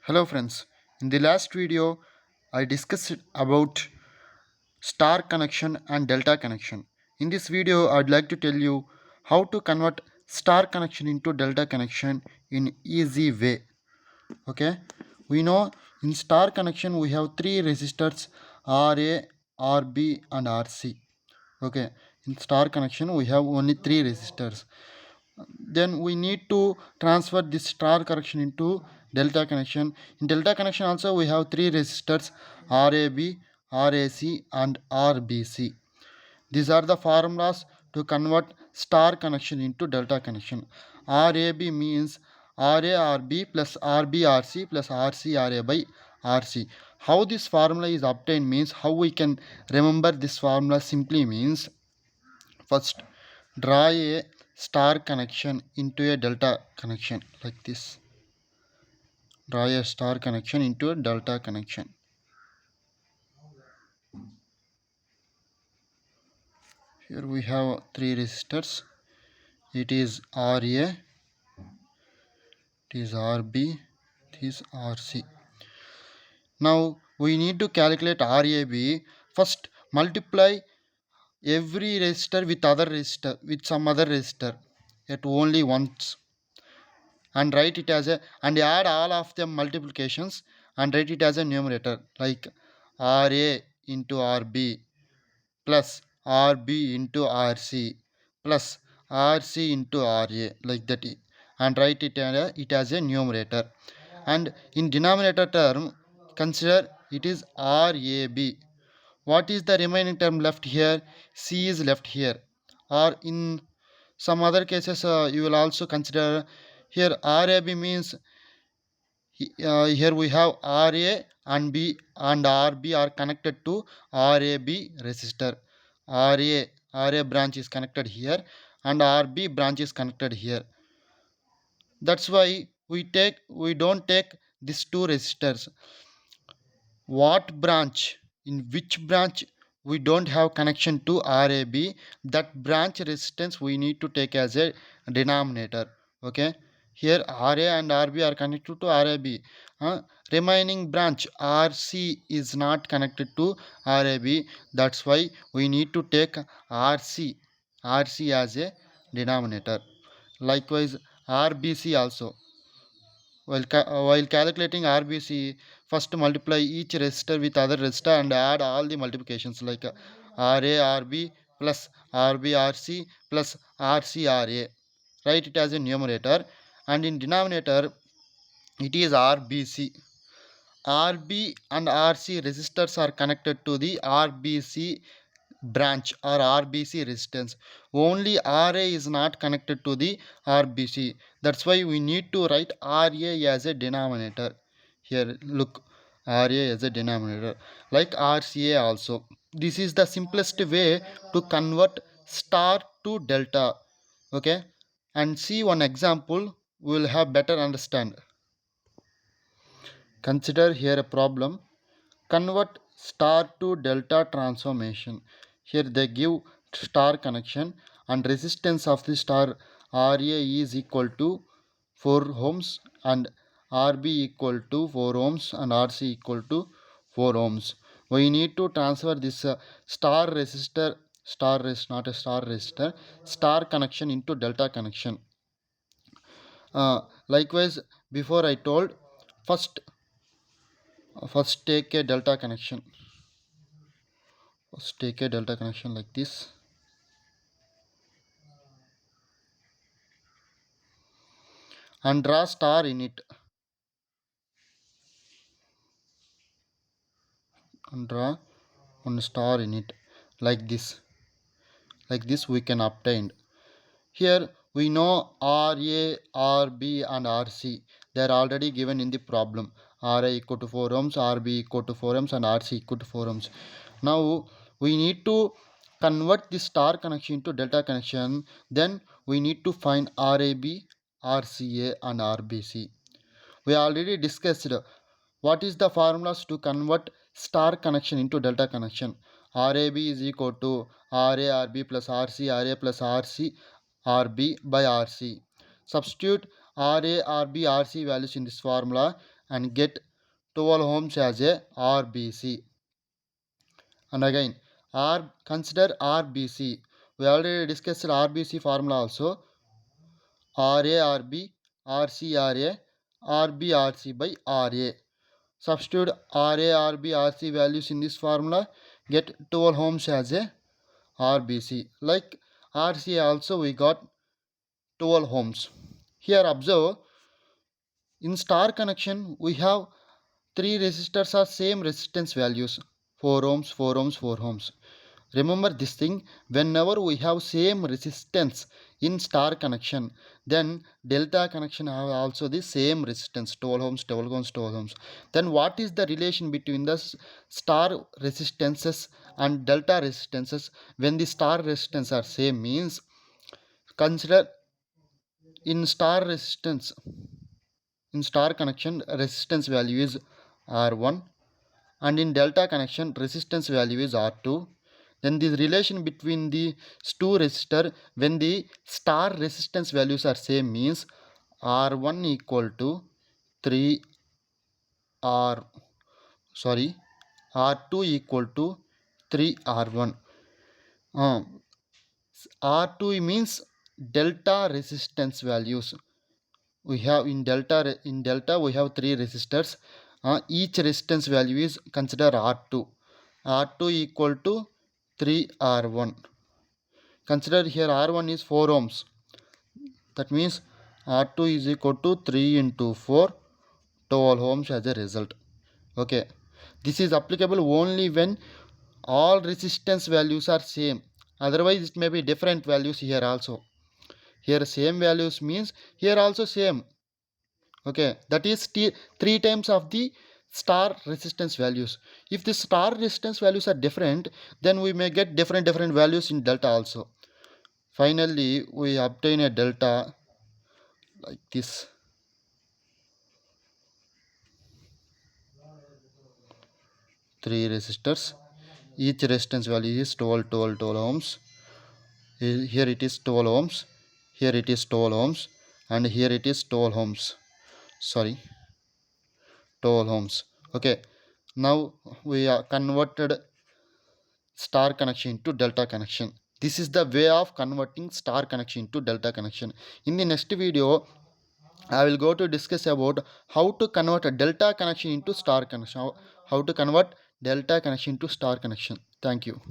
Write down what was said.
Hello friends. In the last video, I discussed about star connection and delta connection. In this video, I'd like to tell you how to convert star connection into delta connection in easy way. Okay? We know in star connection we have three resistors RA, RB and RC. Okay? In star connection we have only three resistors. Then we need to transfer this star connection into delta connection. In delta connection also we have three resistors RAB, RAC and RBC. These are the formulas to convert star connection into delta connection. RAB means RARB plus RBRC plus RCRA by RC. How this formula is obtained means how we can remember this formula simply means first draw a star connection into a delta connection like this. Draw a star connection into a delta connection. Here we have three resistors. It is RA, it is RB, it is RC. Now we need to calculate RAB. First multiply every resistor with other resistor with some other resistor at only once, and write it as a and add all of them multiplications and write it as a numerator like RA into RB plus RB into RC plus RC into RA like that, and write it as a numerator, and in denominator term consider it is RAB. What is the remaining term left here? C is left here. Or in some other cases, you will also consider here RAB means here we have RA and B and RB are connected to RAB resistor. RA branch is connected here and RB branch is connected here. That's why we don't take these two resistors. What branch, in which branch we don't have connection to RAB, that branch resistance we need to take as a denominator. Okay, here RA and RB are connected to RAB. Remaining branch RC is not connected to RAB. That's why we need to take RC as a denominator. Likewise RBC also. While calculating RBC, first multiply each resistor with other resistor and add all the multiplications like RA plus RB plus RC. Write it as a numerator, and in denominator it is RBC. RB and RC resistors are connected to the RBC branch or RBC resistance. Only RA is not connected to the RBC. That's why we need to write RA as a denominator. Here, look, RA as a denominator, like RCA also. This is the simplest way to convert star to delta. Okay, and see one example, we will have better understand. Consider here a problem. Convert star to delta transformation. Here they give star connection and resistance of the star RA is equal to 4 ohms and RB equal to 4 ohms and RC equal to 4 ohms. We need to transfer this star resistor, not a star resistor, star connection into delta connection. Likewise, before I told, first take a delta connection. First take a delta connection like this, and draw star in it, and draw one star in it like this we can obtain. Here we know RA, RB and RC, they are already given in the problem. RA equal to 4 ohms, RB equal to 4 ohms and RC equal to 4 ohms. Now we need to convert this star connection into delta connection. Then we need to find RAB, RCA and RBC. We already discussed what is the formulas to convert star connection into delta connection. RAB is equal to RARB plus RCRA plus RCRB by RC. Substitute RA, RB, RC values in this formula and get 12 ohms as a RBC. And again, consider RBC. We already discussed RBC formula also. RA, RB, RC, RA, RB, RC by RA. Substitute RA, RB, RC values in this formula. Get 12 ohms as a RBC. Like RC also we got 12 ohms. Here observe, in star connection we have three resistors are same resistance values, 4 ohms, 4 ohms, 4 ohms. Remember this thing, whenever we have same resistance in star connection, then delta connection have also the same resistance, 12 ohms, 12 ohms, 12 ohms. Then what is the relation between the star resistances and delta resistances? When the star resistance are same means, consider in star resistance, in star connection resistance value is R1, and in delta connection resistance value is R2. Then this relation between the two resistor, when the star resistance values are same means R1 equal to 3 R, sorry, R2 equal to 3 R1. R2 means delta resistance values. We have in delta we have three resistors. Each resistance value is consider R2. R2 equal to 3 R1. Consider here R1 is 4 ohms. That means R2 is equal to 3 into 4, 12 ohms as a result. Okay. This is applicable only when all resistance values are same. Otherwise it may be different values here also. Here same values means here also same. Okay, that is three times of the star resistance values. If the star resistance values are different, then we may get different values in delta also. Finally we obtain a delta like this. Three resistors, each resistance value is 12 12 12 ohms. Here it is 12 ohms, here it is 12 ohms, and here it is 12 ohms, sorry, 12 ohms. Okay, now we are converted star connection to delta connection. This is the way of converting star connection to delta connection. In the next video I will go to discuss about how to convert a delta connection into star connection, how to convert delta connection to star connection. Thank you.